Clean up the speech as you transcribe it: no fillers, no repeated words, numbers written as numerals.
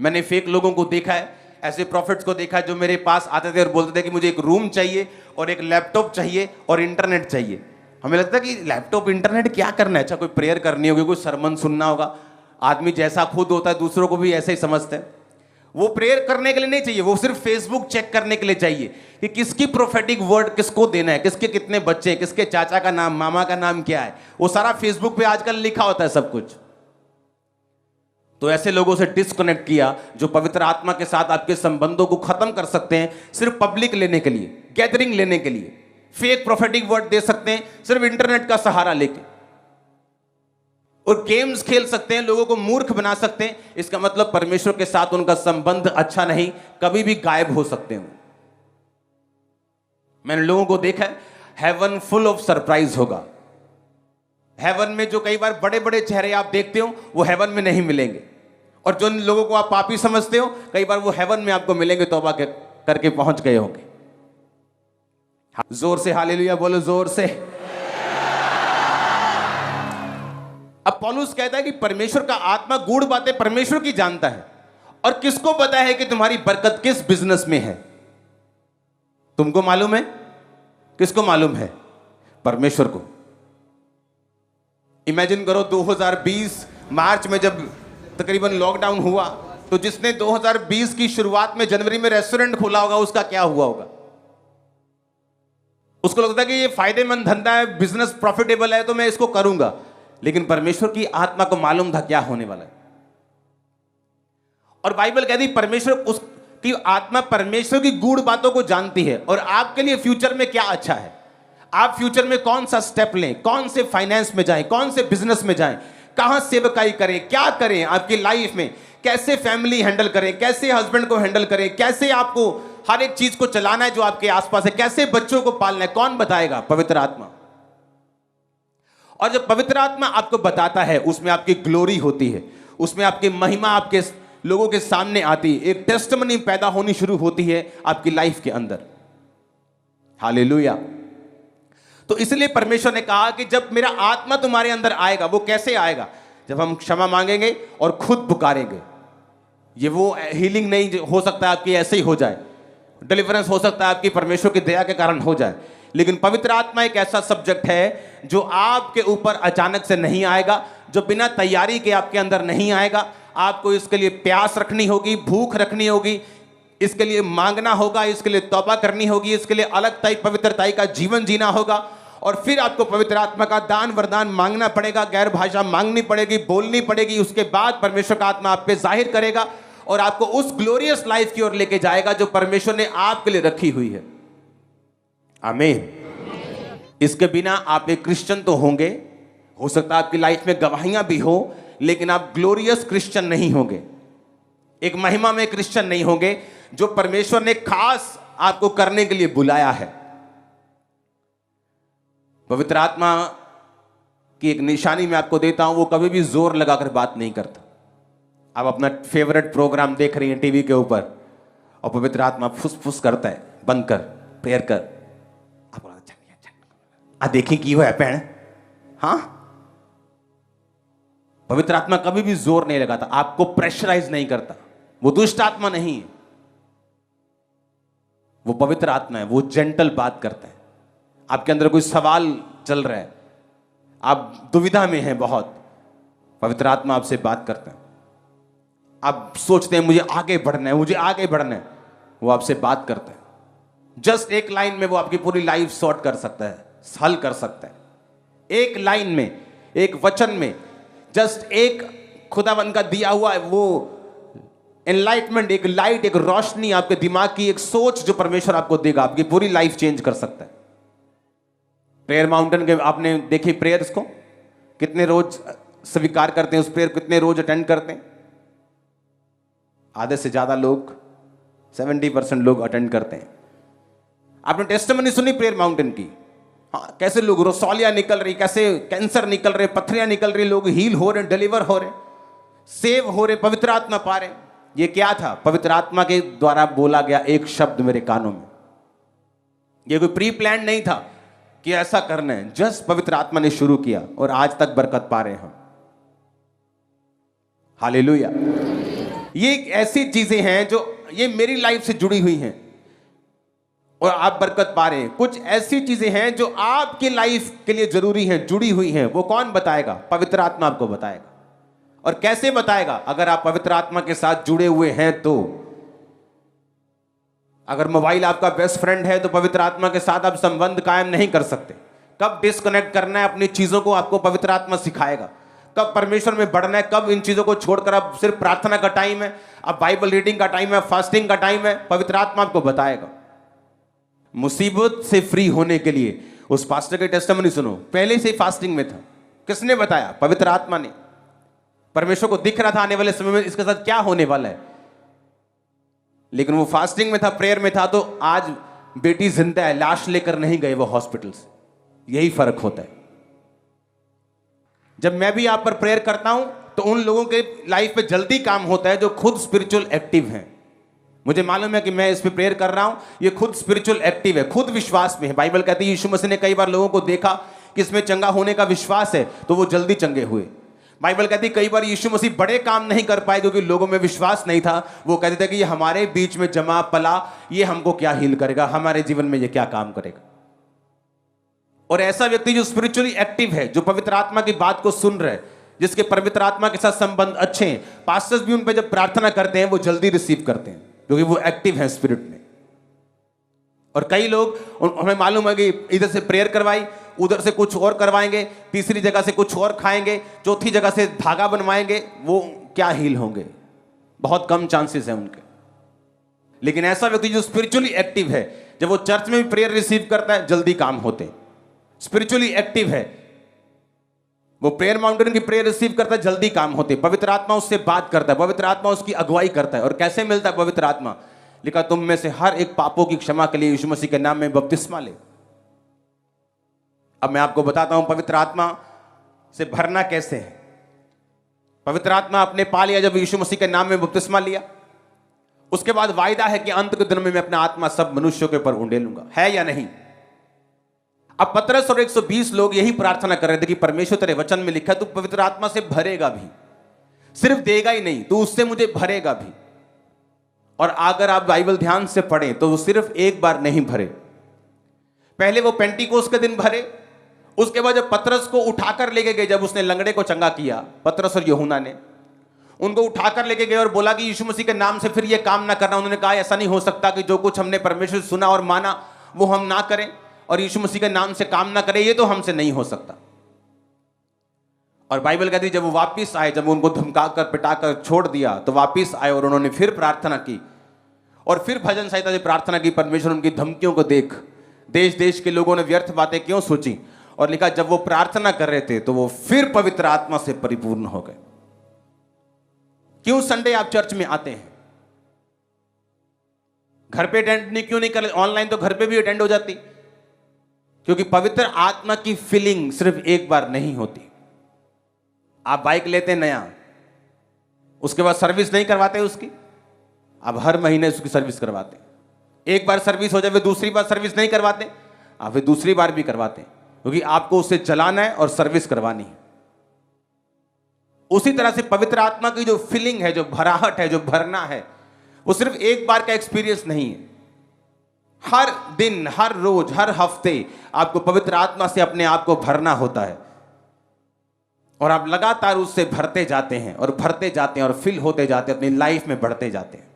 मैंने फेक लोगों को देखा है, ऐसे प्रॉफिट्स को देखा है जो मेरे पास आते थे और बोलते थे कि मुझे एक रूम चाहिए और एक लैपटॉप चाहिए और इंटरनेट चाहिए। हमें लगता है कि लैपटॉप इंटरनेट क्या करना है, अच्छा कोई प्रेयर करनी होगी, कोई सरमन सुनना होगा। आदमी जैसा खुद होता है दूसरों को भी ऐसे ही समझते हैं। वो प्रेयर करने के लिए नहीं चाहिए, वो सिर्फ फेसबुक चेक करने के लिए चाहिए कि किसकी प्रोफेटिक वर्ड किसको देना है, किसके कितने बच्चे, किसके चाचा का नाम, मामा का नाम क्या है, वो सारा फेसबुक पे आजकल लिखा होता है सब कुछ। तो ऐसे लोगों से डिस्कनेक्ट किया जो पवित्र आत्मा के साथ आपके संबंधों को खत्म कर सकते हैं सिर्फ पब्लिक लेने के लिए, गैदरिंग लेने के लिए। फेक प्रोफेटिक वर्ड दे सकते हैं सिर्फ इंटरनेट का सहारा लेके, और गेम्स खेल सकते हैं, लोगों को मूर्ख बना सकते हैं। इसका मतलब परमेश्वर के साथ उनका संबंध अच्छा नहीं, कभी भी गायब हो सकते हैं। मैंने लोगों को देखा है, हेवन फुल ऑफ सरप्राइज होगा। हेवन में जो कई बार बड़े बड़े चेहरे आप देखते हो वो हेवन में नहीं मिलेंगे, और जो लोगों को आप पापी समझते हो कई बार वो हेवन में आपको मिलेंगे, तौबा करके पहुंच गए होंगे। जोर से हालेलुया बोलो, जोर से। अब पौलुस कहता है कि परमेश्वर का आत्मा गूढ़ बातें परमेश्वर की जानता है, और किसको पता है कि तुम्हारी बरकत किस बिजनेस में है? तुमको मालूम है? किसको मालूम है? परमेश्वर को। इमेजिन करो 2020 मार्च में जब तकरीबन लॉकडाउन हुआ, तो जिसने 2020 की शुरुआत में जनवरी में रेस्टोरेंट खोला होगा उसका क्या हुआ होगा? उसको लगता है कि ये फायदेमंद धंधा है, बिजनेस प्रॉफिटेबल है, तो मैं इसको करूंगा। लेकिन परमेश्वर की आत्मा को मालूम था क्या होने वाला है। और बाइबल कहती है परमेश्वर, उसकी आत्मा परमेश्वर की गूढ़ बातों को जानती है, और आपके लिए फ्यूचर में क्या अच्छा है, आप फ्यूचर में कौन सा स्टेप लें, कौन से फाइनेंस में जाएं, कौन से बिजनेस में जाएं, कहां सेवकाई करें, क्या करें आपकी लाइफ में, कैसे फैमिली हैंडल करें, कैसे हस्बैंड को हैंडल करें, कैसे आपको हर एक चीज को चलाना है जो आपके आसपास है, कैसे बच्चों को पालना है, कौन बताएगा? पवित्र आत्मा। और जब पवित्र आत्मा आपको बताता है उसमें आपकी ग्लोरी होती है, उसमें आपकी महिमा आपके लोगों के सामने आती है, एक टेस्टिमनी पैदा होनी शुरू होती है आपकी लाइफ के अंदर। हालेलुया। तो इसलिए परमेश्वर ने कहा कि जब मेरा आत्मा तुम्हारे अंदर आएगा, वो कैसे आएगा? जब हम क्षमा मांगेंगे और खुद पुकारेंगे। ये वो हीलिंग नहीं हो सकता आपकी ऐसे ही हो जाए, डिलीवरेंस हो सकता है आपकी परमेश्वर की दया के कारण हो जाए, लेकिन पवित्र आत्मा एक ऐसा सब्जेक्ट है जो आपके ऊपर अचानक से नहीं आएगा, जो बिना तैयारी के आपके अंदर नहीं आएगा। आपको इसके लिए प्यास रखनी होगी, भूख रखनी होगी, इसके लिए मांगना होगा, इसके लिए तौबा करनी होगी, इसके लिए अलग पवित्रताई का जीवन जीना होगा, और फिर आपको पवित्र आत्मा का दान वरदान मांगना पड़ेगा, गैर भाषा मांगनी पड़ेगी, बोलनी पड़ेगी। उसके बाद परमेश्वर का आत्मा आप पे जाहिर करेगा और आपको उस ग्लोरियस लाइफ की ओर लेके जाएगा जो परमेश्वर ने आपके लिए रखी हुई है। आमीन। इसके बिना आप एक क्रिश्चियन तो होंगे, हो सकता है आपकी लाइफ में गवाहियां भी हो, लेकिन आप ग्लोरियस क्रिश्चियन नहीं होंगे, एक महिमा में क्रिश्चियन नहीं होंगे जो परमेश्वर ने खास आपको करने के लिए बुलाया है। पवित्र आत्मा की एक निशानी मैं आपको देता हूं, वो कभी भी जोर लगाकर बात नहीं करता। आप अपना फेवरेट प्रोग्राम देख रही हैं टीवी के ऊपर और पवित्र आत्मा फुस फुस करता है, बंद कर, प्रेयर कर। आप देखिए की हुआ है पैण। हाँ, पवित्र आत्मा कभी भी जोर नहीं लगाता, आपको प्रेशराइज नहीं करता। वो दुष्ट आत्मा नहीं है, वो पवित्र आत्मा है, वो जेंटल बात करता है। आपके अंदर कोई सवाल चल रहा है, आप दुविधा में हैं बहुत, पवित्र आत्मा आपसे बात करता है। आप सोचते हैं मुझे आगे बढ़ना है, मुझे आगे बढ़ना है, वो आपसे बात करता है। जस्ट एक लाइन में वो आपकी पूरी लाइफ सॉर्ट कर सकता है, हल कर सकता है। एक लाइन में, एक वचन में, जस्ट एक खुदावंद का दिया हुआ है वो एनलाइटमेंट, एक लाइट, एक रोशनी आपके दिमाग की, एक सोच जो परमेश्वर आपको देगा, आपकी पूरी लाइफ चेंज कर सकता है। प्रेयर माउंटेन के आपने देखी प्रेयर्स को, कितने रोज स्वीकार करते हैं उस प्रेयर, कितने रोज अटेंड करते हैं? आधे से ज्यादा लोग, 70% लोग अटेंड करते हैं। आपने टेस्टिमनी सुनी प्रेयर माउंटेन की? हाँ, कैसे लोग रसौलियां निकल रही, कैसे कैंसर निकल रहे, पथरियां निकल रही, लोग हील हो रहे, डिलीवर हो रहे, सेव हो रहे, पवित्र आत्मा पा रहे। ये क्या था? पवित्र आत्मा के द्वारा बोला गया एक शब्द मेरे कानों में। ये कोई प्री प्लान नहीं था कि ऐसा करना है, जस्ट पवित्र आत्मा ने शुरू किया और आज तक बरकत पा रहे हैं हम। हालेलुया। ये ऐसी चीजें हैं जो ये मेरी लाइफ से जुड़ी हुई हैं और आप बरकत पा रहे हैं। कुछ ऐसी चीजें हैं जो आपकी लाइफ के लिए जरूरी हैं, जुड़ी हुई हैं। वो कौन बताएगा? पवित्र आत्मा आपको बताएगा। और कैसे बताएगा? अगर आप पवित्र आत्मा के साथ जुड़े हुए हैं तो। अगर मोबाइल आपका बेस्ट फ्रेंड है तो पवित्र आत्मा के साथ आप संबंध कायम नहीं कर सकते। कब डिस्कनेक्ट करना है अपनी चीजों को आपको पवित्र आत्मा सिखाएगा। कब परमेश्वर में बढ़ना है, कब इन चीजों को छोड़कर अब सिर्फ प्रार्थना का टाइम है, अब बाइबल रीडिंग का टाइम है, फास्टिंग का टाइम है, पवित्र आत्मा आपको बताएगा। मुसीबत से फ्री होने के लिए उस पास्टर के टेस्टिमनी सुनो, पहले से ही फास्टिंग में था। किसने बताया? पवित्र आत्मा ने। परमेश्वर को दिख रहा था आने वाले समय में इसके साथ क्या होने वाला है, लेकिन वो फास्टिंग में था, प्रेयर में था, तो आज बेटी जिंदा है, लाश लेकर नहीं गए वो हॉस्पिटल से। यही फर्क होता है। जब मैं भी आप पर प्रेयर करता हूं तो उन लोगों के लाइफ में जल्दी काम होता है जो खुद स्पिरिचुअल एक्टिव हैं। मुझे मालूम है कि मैं इस पे प्रेयर कर रहा हूं, ये खुद स्पिरिचुअल एक्टिव है, खुद विश्वास में है। बाइबल कहती है यीशु मसीह ने कई बार लोगों को देखा कि इसमें चंगा होने का विश्वास है तो वो जल्दी चंगे हुए। बाइबल कहती है कई बार यीशु मसीह बड़े काम नहीं कर पाए क्योंकि लोगों में विश्वास नहीं था। वो कहते थे कि ये हमारे बीच में जमा पला, ये हमको क्या हील करेगा, हमारे जीवन में ये क्या काम करेगा। और ऐसा व्यक्ति जो स्पिरिचुअली एक्टिव है, जो पवित्र आत्मा की बात को सुन रहे, जिसके पवित्र आत्मा के साथ संबंध अच्छे हैं, पास्टर्स भी उन पर जब प्रार्थना करते हैं वो जल्दी रिसीव करते हैं क्योंकि वो एक्टिव है स्पिरिट में। और कई लोग, हमें मालूम है कि इधर से प्रेयर करवाई, उधर से कुछ और करवाएंगे, तीसरी जगह से कुछ और खाएंगे, चौथी जगह से धागा बनवाएंगे, वो क्या हील होंगे? बहुत कम चांसेस है उनके। लेकिन ऐसा व्यक्ति जो स्पिरिचुअली एक्टिव है, जब वो चर्च में भी प्रेयर रिसीव करता है जल्दी काम होते हैं। स्पिरिचुअली एक्टिव है, वो प्रेयर माउंटेन की प्रेयर रिसीव करता है, जल्दी काम होते। पवित्र आत्मा उससे बात करता है, पवित्र आत्मा उसकी अगुवाई करता है। और कैसे मिलता है पवित्र आत्मा? लिखा तुम में से हर एक पापों की क्षमा के लिए यीशु मसीह के नाम में बपतिस्मा ले। अब मैं आपको बताता हूं पवित्र आत्मा से भरना कैसे है। पवित्र आत्मा आपने पा लिया जब यीशु मसीह के नाम में बपतिस्मा लिया। उसके बाद वायदा है कि अंत के दिन में मैं अपना आत्मा सब मनुष्यों के ऊपर उंडेलूंगा, है या नहीं? अब पतरस और 120 लोग यही प्रार्थना कर रहे थे कि परमेश्वर तेरे वचन में लिखा है तू पवित्र आत्मा से भरेगा भी, सिर्फ देगा ही नहीं, तू उससे मुझे भरेगा भी। और अगर आप बाइबल ध्यान से पढ़ें तो वो सिर्फ एक बार नहीं भरे। पहले वो पेंटिकोस के दिन भरे, उसके बाद जब पतरस को उठाकर लेके गए, जब उसने लंगड़े को चंगा किया, पतरस और यूहन्ना ने उनको उठाकर लेके गए और बोला कि यीशु मसीह के नाम से फिर ये काम ना करना। उन्होंने कहा ऐसा नहीं हो सकता कि जो कुछ हमने परमेश्वर से सुना और माना वो हम ना करें और यीशु मसीह के नाम से काम ना करें, ये तो हमसे नहीं हो सकता। और बाइबल कहती है जब वो वापिस आए, जब उनको धमकाकर पिटाकर छोड़ दिया तो वापिस आए और उन्होंने फिर प्रार्थना की और फिर भजन संहिता से प्रार्थना की। परमेश्वर उनकी धमकियों को देख देश देश के लोगों ने व्यर्थ बातें क्यों सोची, और लिखा जब वो प्रार्थना कर रहे थे तो वो फिर पवित्र आत्मा से परिपूर्ण हो गए। क्यों संडे आप चर्च में आते हैं? घर पे अटेंड क्यों नहीं कर? ऑनलाइन तो घर पे भी अटेंड हो जाती। क्योंकि पवित्र आत्मा की फीलिंग सिर्फ एक बार नहीं होती। आप बाइक लेते हैं नया, उसके बाद सर्विस नहीं करवाते उसकी, आप हर महीने उसकी सर्विस करवाते हैं। एक बार सर्विस हो जाए, दूसरी बार सर्विस नहीं करवाते, आप फिर दूसरी बार भी करवाते हैं, क्योंकि आपको उससे चलाना है और सर्विस करवानी है। उसी तरह से पवित्र आत्मा की जो फीलिंग है, जो भराहट है, जो भरना है, वो सिर्फ एक बार का एक्सपीरियंस नहीं है। हर दिन, हर रोज, हर हफ्ते आपको पवित्र आत्मा से अपने आप को भरना होता है और आप लगातार उससे भरते जाते हैं और भरते जाते हैं और फिल होते जाते हैं, अपनी लाइफ में बढ़ते जाते हैं।